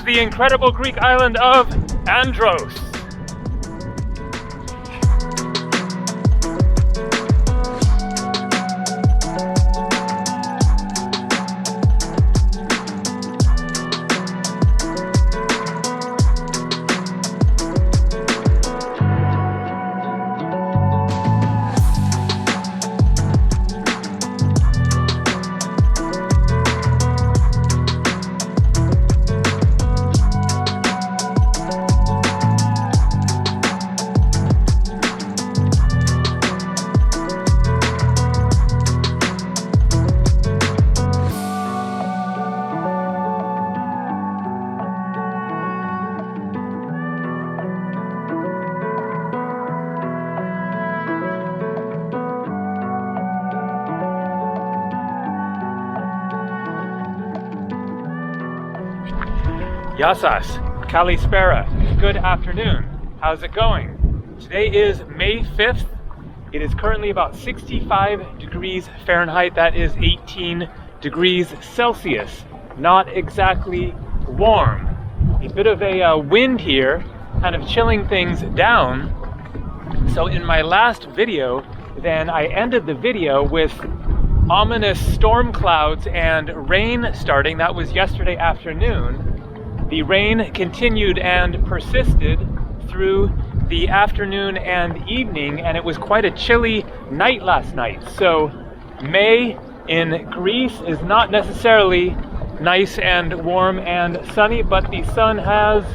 the incredible Greek island of Andros. Yassas, Kalispera, good afternoon. How's it going? Today is May 5th. It is currently about 65 degrees Fahrenheit. That is 18 degrees Celsius. Not exactly warm. A bit of a wind here, kind of chilling things down. So in my last video, then I ended the video with ominous storm clouds and rain starting. That was yesterday afternoon. The rain continued and persisted through the afternoon and evening, and it was quite a chilly night last night. So May in Greece is not necessarily nice and warm and sunny, but the sun has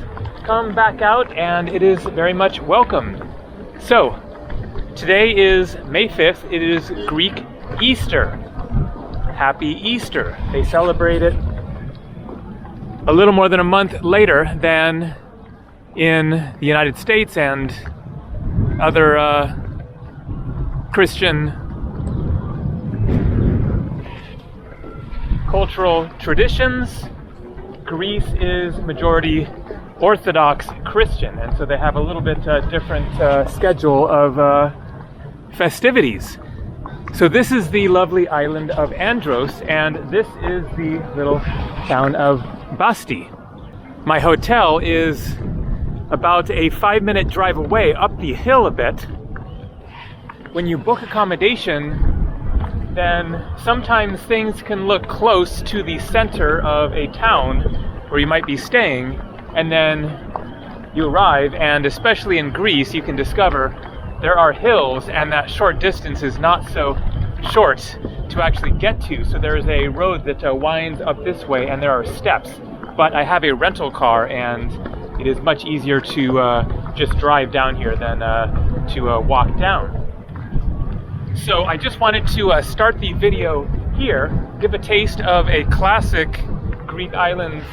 come back out and it is very much welcomed. So today is May 5th. It is Greek Easter. Happy Easter. They celebrate it a little more than a month later than in the United States and other Christian cultural traditions. Greece is majority Orthodox Christian, and so they have a little bit different schedule of festivities. So this is the lovely island of Andros, and this is the little town of Basti. My hotel is about a 5-minute drive away up the hill a bit. When you book accommodation, then sometimes things can look close to the center of a town where you might be staying, and then you arrive, and especially in Greece, you can discover there are hills, and that short distance is not so short to actually get to. So there is a road that winds up this way, and there are steps. But I have a rental car, and it is much easier to just drive down here than to walk down. So I just wanted to start the video here, give a taste of a classic Greek island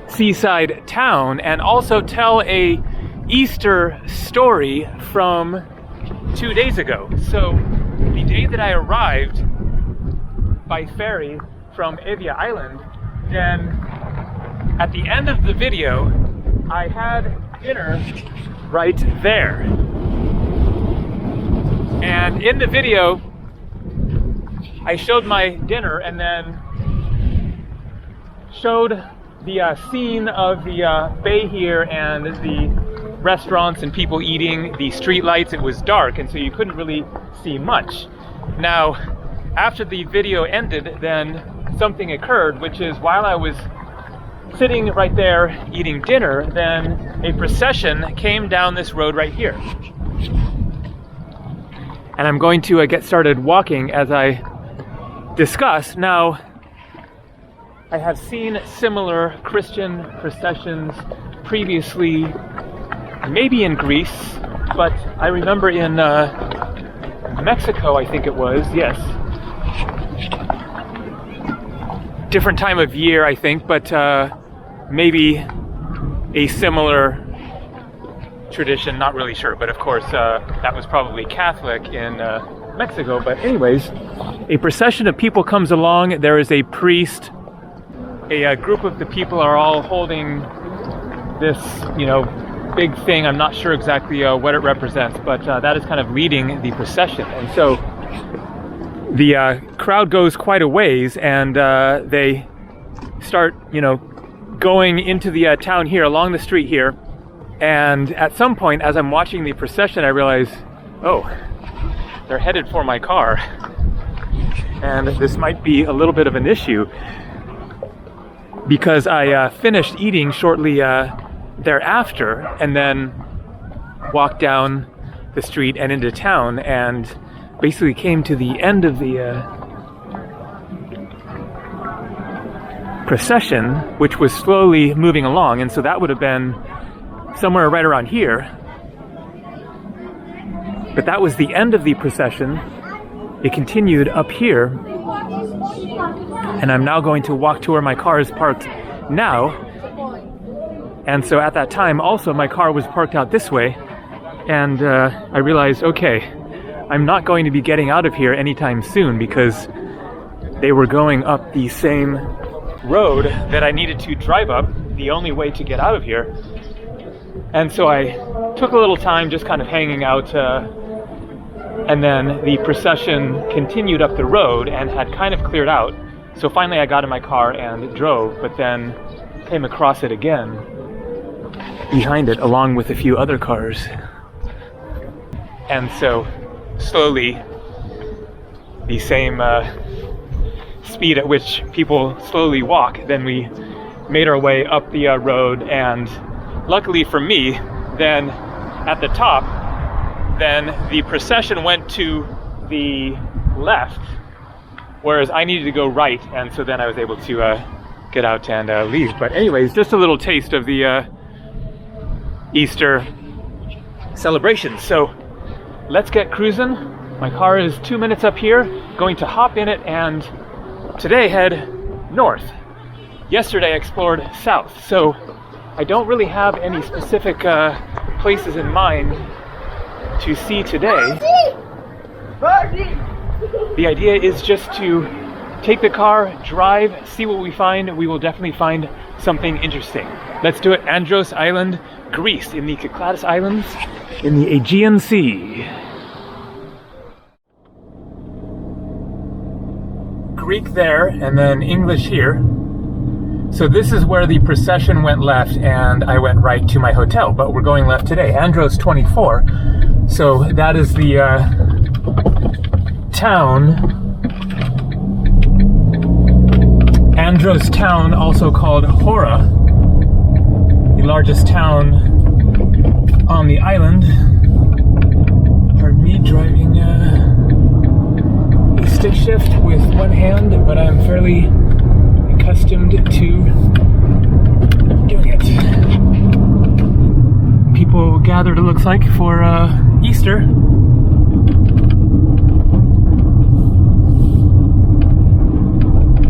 seaside town, and also tell a Easter story from 2 days ago. So the day that I arrived by ferry from Aegean Island, then at the end of the video, I had dinner right there. And in the video, I showed my dinner and then showed the scene of the bay here and the restaurants and people eating, the street lights. It was dark, and so you couldn't really see much. Now, after the video ended, then something occurred, which is while I was sitting right there eating dinner, then a procession came down this road right here. And I'm going to get started walking as I discuss. Now, I have seen similar Christian processions previously, maybe in Greece, but I remember in Mexico, I think it was, yes. Different time of year, I think, but maybe a similar tradition, not really sure, but of course that was probably Catholic in Mexico. But anyways, a procession of people comes along. There is a priest. A group of the people are all holding this, big thing. I'm not sure exactly what it represents, but that is kind of leading the procession. And so the crowd goes quite a ways, and they start, going into the town here, along the street here. And at some point, as I'm watching the procession, I realize, oh, they're headed for my car. And this might be a little bit of an issue, because I finished eating shortly thereafter, and then walked down the street and into town, and basically came to the end of the procession, which was slowly moving along, and so that would have been somewhere right around here. But that was the end of the procession. It continued up here, and I'm now going to walk to where my car is parked now. And so at that time also my car was parked out this way, and I realized, okay, I'm not going to be getting out of here anytime soon, because they were going up the same road that I needed to drive up, the only way to get out of here. And so I took a little time just kind of hanging out, and then the procession continued up the road and had kind of cleared out. So finally I got in my car and drove, but then came across it again behind it, along with a few other cars. And so slowly, the same speed at which people slowly walk, then we made our way up the road, and luckily for me, then at the top, then the procession went to the left, whereas I needed to go right, and so then I was able to get out and leave. But anyways, just a little taste of the Easter celebration. So let's get cruising. My car is 2 minutes up here, going to hop in it and today head north. Yesterday I explored south, so I don't really have any specific places in mind to see today. The idea is just to take the car, drive, see what we find. We will definitely find something interesting. Let's do it. Andros Island, Greece, in the Cyclades Islands, in the Aegean Sea. Greek there, and then English here. So this is where the procession went left, and I went right to my hotel, but we're going left today. Andros 24. So that is the town. Andros town, also called Hora, the largest town on the island. Pardon me, driving a stick shift with one hand, but I'm fairly accustomed to doing it. People gathered, it looks like, for Easter.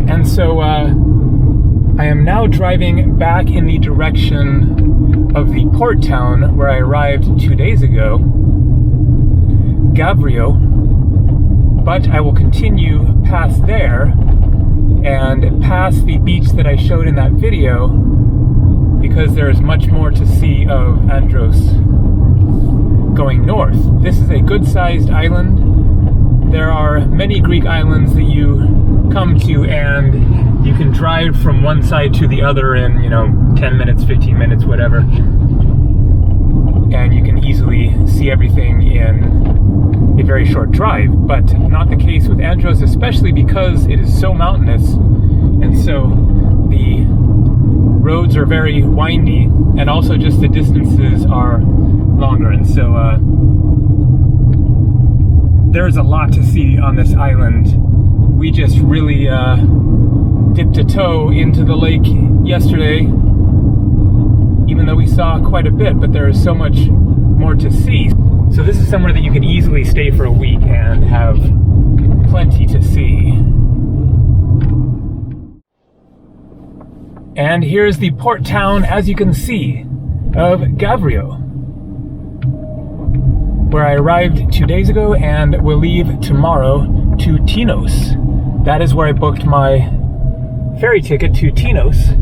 And so I am now driving back in the direction of the port town where I arrived 2 days ago, Gabriel, but I will continue past there and past the beach that I showed in that video, because there is much more to see of Andros going north. This is a good-sized island. There are many Greek islands that you come to, and you can drive from one side to the other in, 10 minutes, 15 minutes, whatever. And you can easily see everything in a very short drive, but not the case with Andros, especially because it is so mountainous, and so the roads are very windy, and also just the distances are longer, and so there's a lot to see on this island. We just really dipped a toe into the lake yesterday, even though we saw quite a bit, but there is so much more to see. So this is somewhere that you can easily stay for a week and have plenty to see. And here's the port town, as you can see, of Gabriel, where I arrived 2 days ago and will leave tomorrow to Tinos. That is where I booked my ferry ticket to Tinos.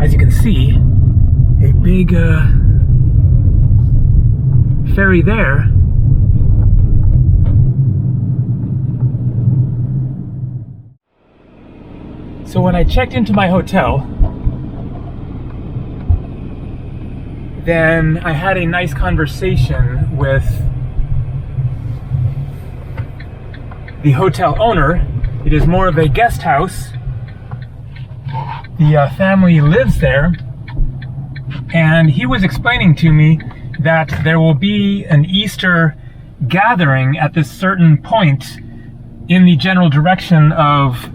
As you can see, a big ferry there. So when I checked into my hotel, then I had a nice conversation with the hotel owner. It is more of a guest house. The family lives there, and he was explaining to me that there will be an Easter gathering at this certain point in the general direction of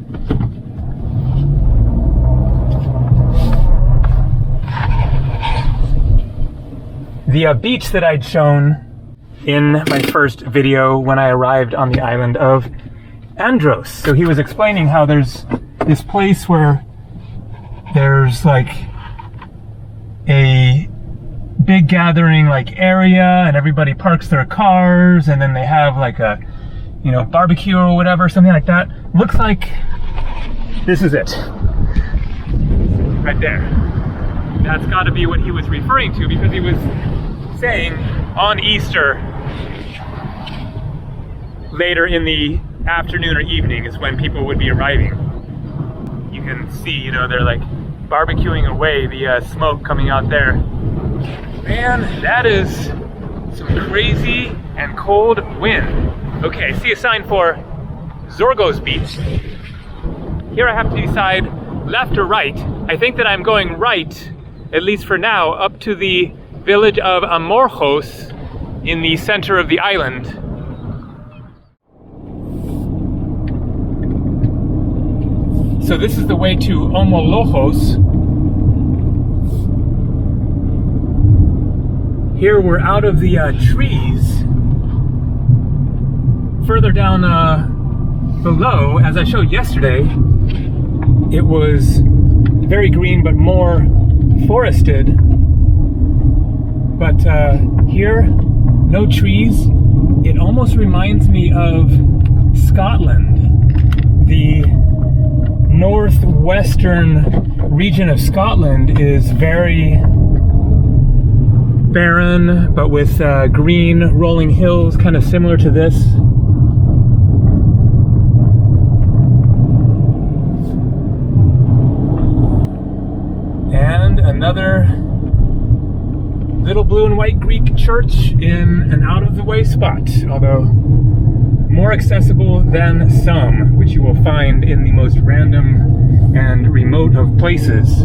the beach that I'd shown in my first video when I arrived on the island of Andros. So he was explaining how there's this place where there's like a big gathering like area, and everybody parks their cars, and then they have like a, you know, barbecue or whatever, something like that. Looks like this is it right there. That's got to be what he was referring to, because he was saying on Easter, later in the afternoon or evening is when people would be arriving. You can see, you know, they're like barbecuing away the smoke coming out there. Man, that is some crazy and cold wind. Okay, I see a sign for Zorgo's Beach. Here I have to decide left or right. I think that I'm going right, at least for now, up to the village of Amorjos in the center of the island. So this is the way to Omolojos. Here we're out of the trees. Further down below, as I showed yesterday, it was very green but more forested. But here, no trees. It almost reminds me of Scotland. The northwestern region of Scotland is very barren, but with green rolling hills, kind of similar to this. And another little blue and white Greek church in an out-of-the-way spot, although more accessible than some, which you will find in the most random and remote of places.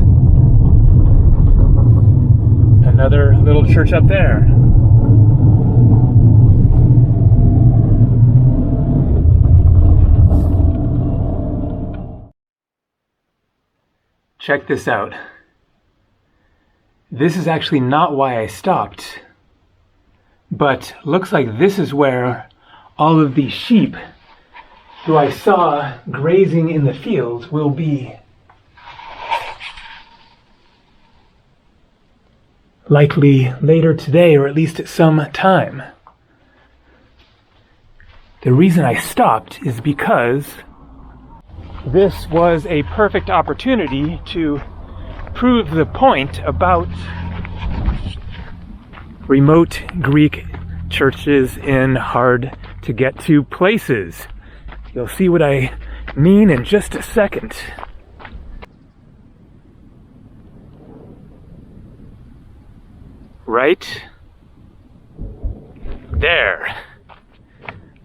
Another little church up there. Check this out. This is actually not why I stopped, but looks like this is where all of these sheep who I saw grazing in the fields will be. Likely later today, or at least at some time. The reason I stopped is because this was a perfect opportunity to prove the point about remote Greek churches in hard to get to places. You'll see what I mean in just a second. Right there.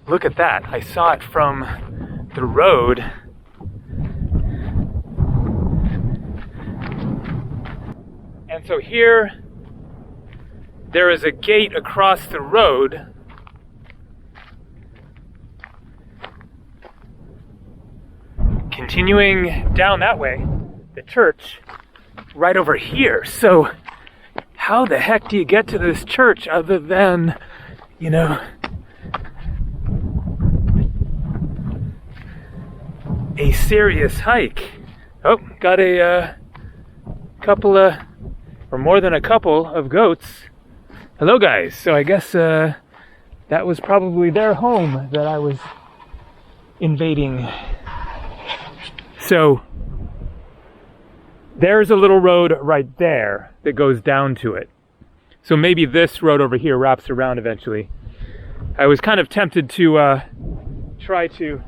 Look at that. I saw it from the road. And so here, there is a gate across the road. Continuing down that way, the church right over here. So how the heck do you get to this church other than, you know, a serious hike? Oh, got a couple of, or more than a couple of goats. Hello guys. So I guess that was probably their home that I was invading. So there's a little road right there that goes down to it. So maybe this road over here wraps around eventually. I was kind of tempted to try to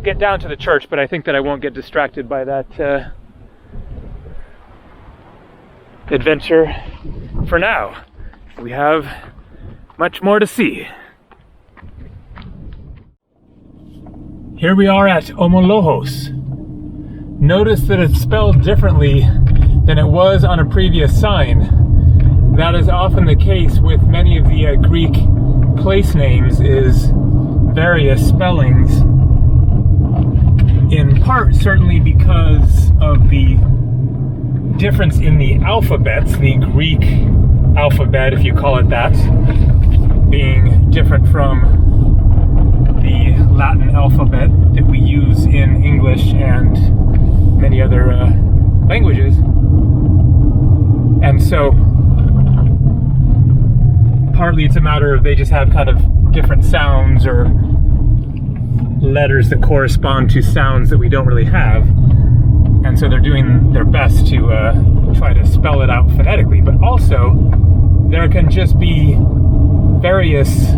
get down to the church, but I think that I won't get distracted by that adventure for now. We have much more to see. Here we are at Omolohos. Notice that it's spelled differently than it was on a previous sign. That is often the case with many of the Greek place names, is various spellings. In part, certainly because of the difference in the alphabets, the Greek alphabet, if you call it that, being different from the Latin alphabet that we use in English and many other languages. And so partly it's a matter of they just have kind of different sounds or letters that correspond to sounds that we don't really have. And so they're doing their best to try to spell it out phonetically. But also, there can just be various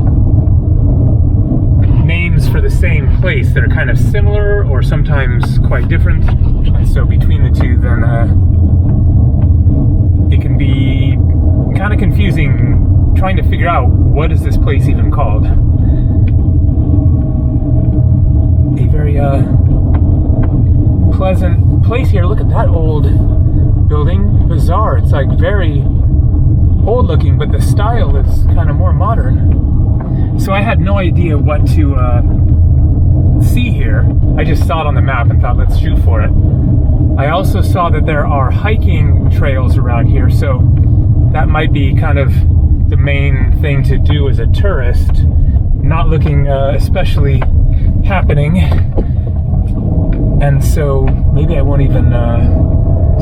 names for the same place that are kind of similar or sometimes quite different. And so between the two, then it can be kind of confusing trying to figure out what is this place even called. A very pleasant place here. Look at that old building. Bizarre. It's like very old looking, but the style is kind of more modern. So I had no idea what to see here. I just saw it on the map and thought, let's shoot for it. I also saw that there are hiking trails around here, so that might be kind of the main thing to do as a tourist. Not looking especially happening, and so maybe I won't even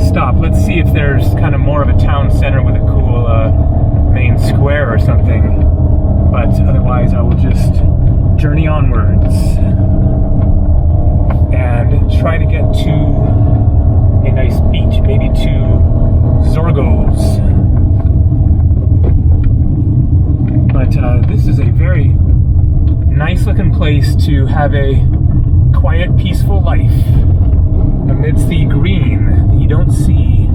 stop. Let's see if there's kind of more of a town center with a cool main square or something, but otherwise I will just journey onwards and try to get to a nice beach, maybe to Zorgos. But this is a very nice looking place to have a quiet, peaceful life amidst the green that you don't see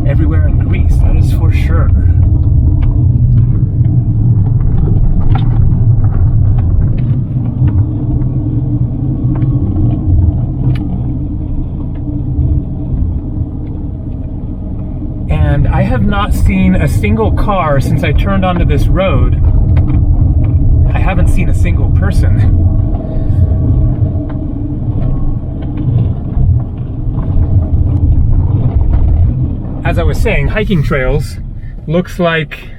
everywhere in Greece, that is for sure. And I have not seen a single car since I turned onto this road. I haven't seen a single person. As I was saying, hiking trails, looks like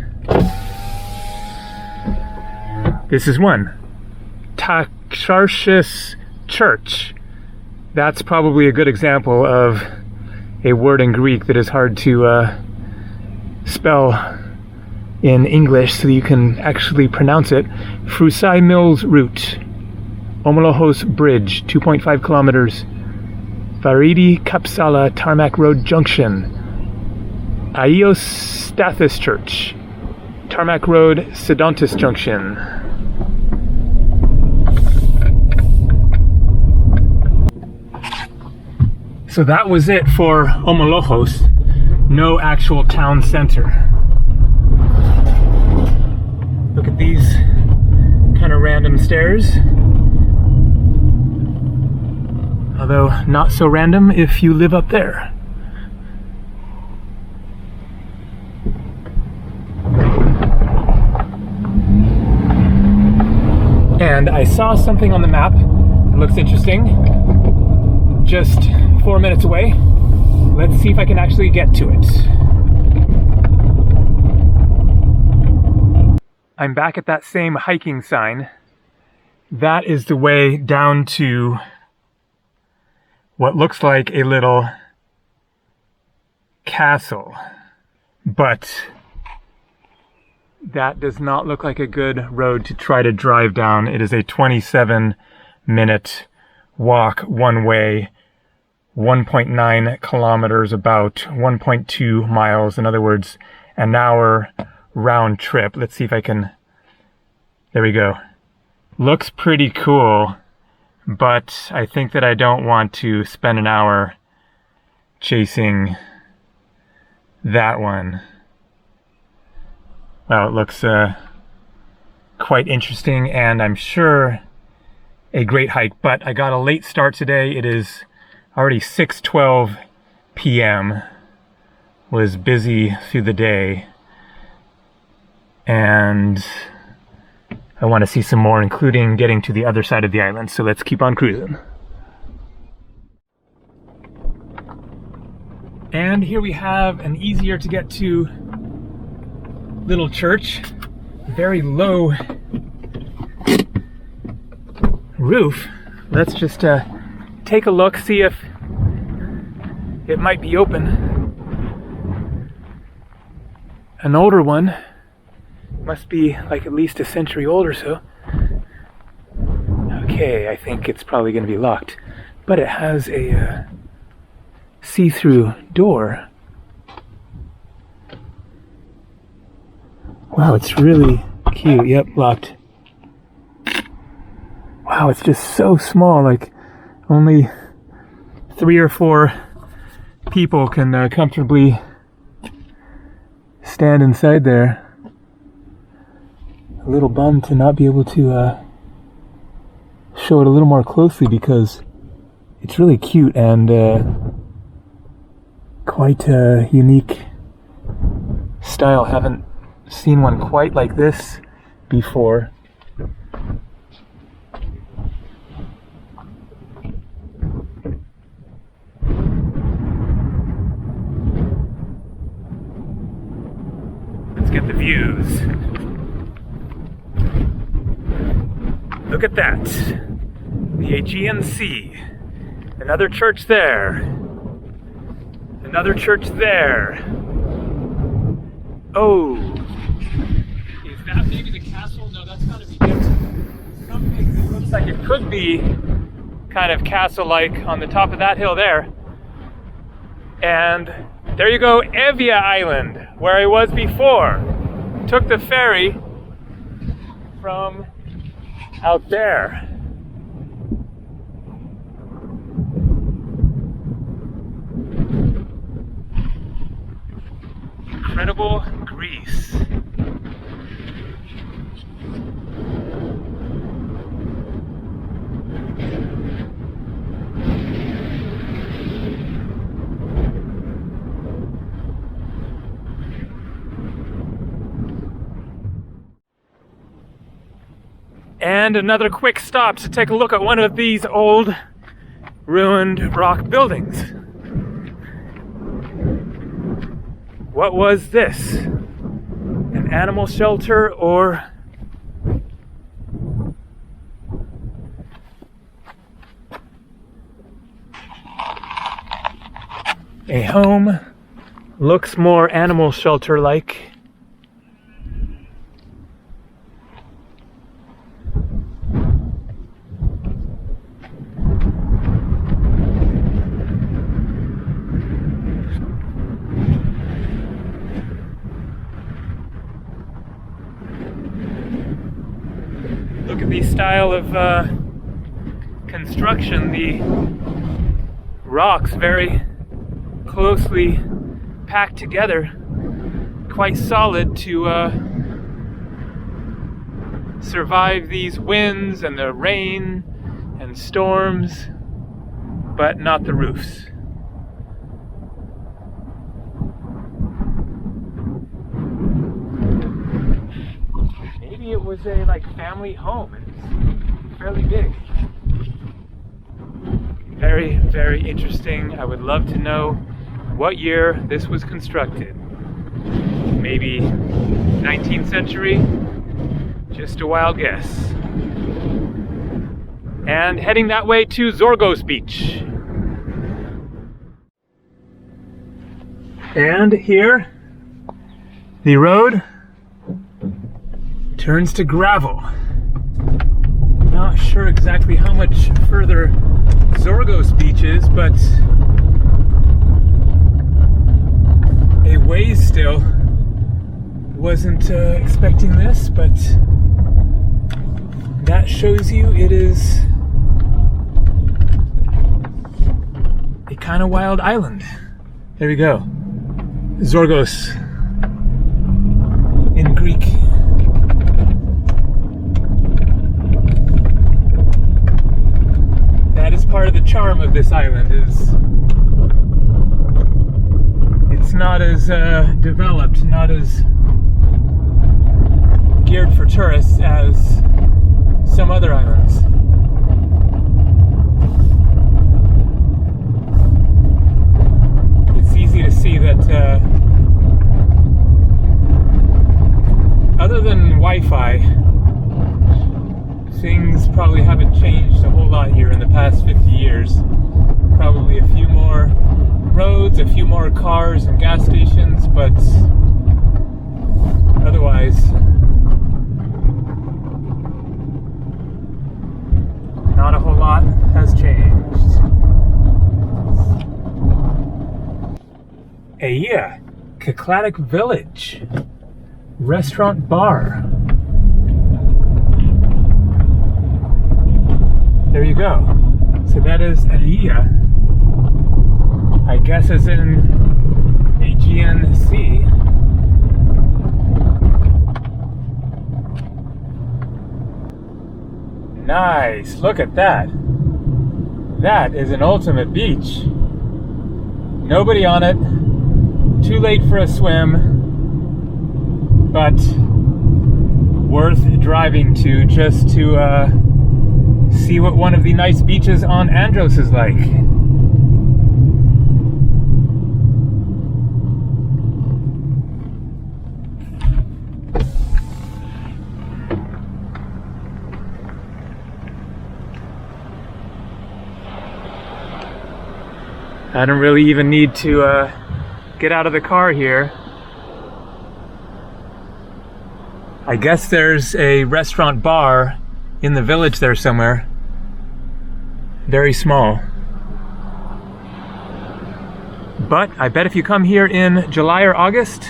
this is one. Taxarchus Church. That's probably a good example of a word in Greek that is hard to spell in English so that you can actually pronounce it. Frusai Mills Route, Omolohos Bridge, 2.5 kilometers, Varidi Kapsala Tarmac Road Junction, Aeostathis Church, Tarmac Road Sedontis Junction. So that was it for Omolohos. No actual town center. Look at these kind of random stairs. Although not so random if you live up there. And I saw something on the map that looks interesting. Just 4 minutes away. Let's see if I can actually get to it. I'm back at that same hiking sign. That is the way down to what looks like a little castle. But that does not look like a good road to try to drive down. It is a 27-minute walk one way, 1.9 kilometers, about 1.2 miles. In other words, an hour round trip. Let's see if I can, there we go. Looks pretty cool, but I think that I don't want to spend an hour chasing that one. Wow, it looks quite interesting, and I'm sure a great hike, but I got a late start today. It is already 6:12 p.m. Was busy through the day, and I want to see some more, including getting to the other side of the island, so let's keep on cruising. And here we have an easier to get to little church, very low roof. Let's just take a look, see if it might be open. An older one, must be like at least a century old or so. Okay, I think it's probably going to be locked, but it has a see-through door. Wow, it's really cute. Yep, locked. Wow, it's just so small, like only 3 or 4 people can comfortably stand inside there. A little bummed to not be able to show it a little more closely, because it's really cute and quite a unique style. Haven't seen one quite like this before. Let's get the views. Look at that. The Aegean Sea. Another church there. Another church there. Oh. Is that maybe the castle? No, that's gotta be different. Something that looks like it could be kind of castle-like on the top of that hill there. And there you go, Evia Island, where I was before. Took the ferry from out there. Incredible Greece. And another quick stop to take a look at one of these old ruined rock buildings. What was this? An animal shelter or a home? Looks more animal shelter-like. Look at the style of construction. The rocks very closely packed together, quite solid to survive these winds and the rain and storms, but not the roofs. Maybe it was a family home. It's fairly big. Very, very interesting. I would love to know what year this was constructed. Maybe 19th century? Just a wild guess. And heading that way to Zorgos Beach. And here, the road turns to gravel. Not sure exactly how much further Zorgos Beach is, but a ways still. Wasn't expecting this, but that shows you it is a kind of wild island. There we go. Zorgos in Greek. That is part of the charm of this island, is it's not as developed, not as geared for tourists as some other islands. It's easy to see that other than Wi-Fi, things probably haven't changed a whole lot here in the past 50 years. Probably a few more roads, a few more cars and gas stations, but otherwise not a whole lot has changed. Aegean Cycladic Village Restaurant Bar. There you go. So that is Aegean. I guess as in Aegean Sea. Nice, look at that. That is an ultimate beach. Nobody on it, too late for a swim, but worth driving to just to see what one of the nice beaches on Andros is like. I don't really even need to get out of the car here. I guess there's a restaurant bar in the village there somewhere. Very small. But I bet if you come here in July or August,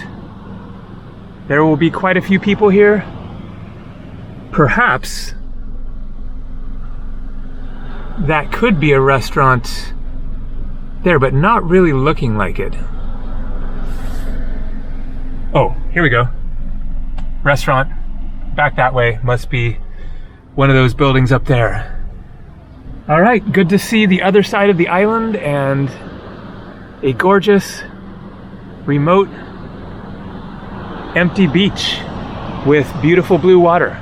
there will be quite a few people here. Perhaps that could be a restaurant there, but not really looking like it. Oh, here we go. Restaurant back that way. Must be one of those buildings up there. All right, good to see the other side of the island and a gorgeous, remote, empty beach with beautiful blue water.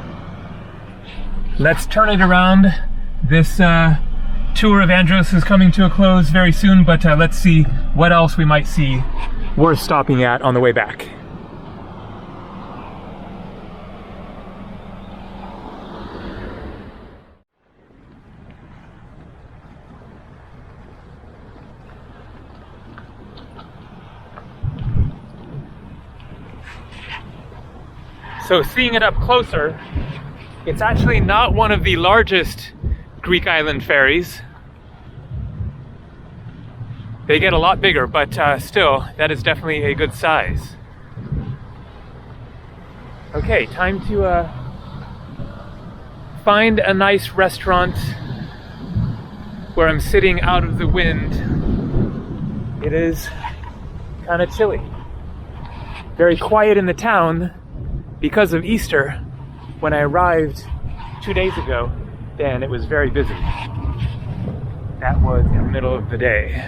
Let's turn it around. This tour of Andros is coming to a close very soon, but let's see what else we might see worth stopping at on the way back. So seeing it up closer, it's actually not one of the largest Greek island ferries. They get a lot bigger, but still, that is definitely a good size. Okay, time to find a nice restaurant where I'm sitting out of the wind. It is kind of chilly. Very quiet in the town because of Easter. When I arrived 2 days ago, then it was very busy. That was in the middle of the day.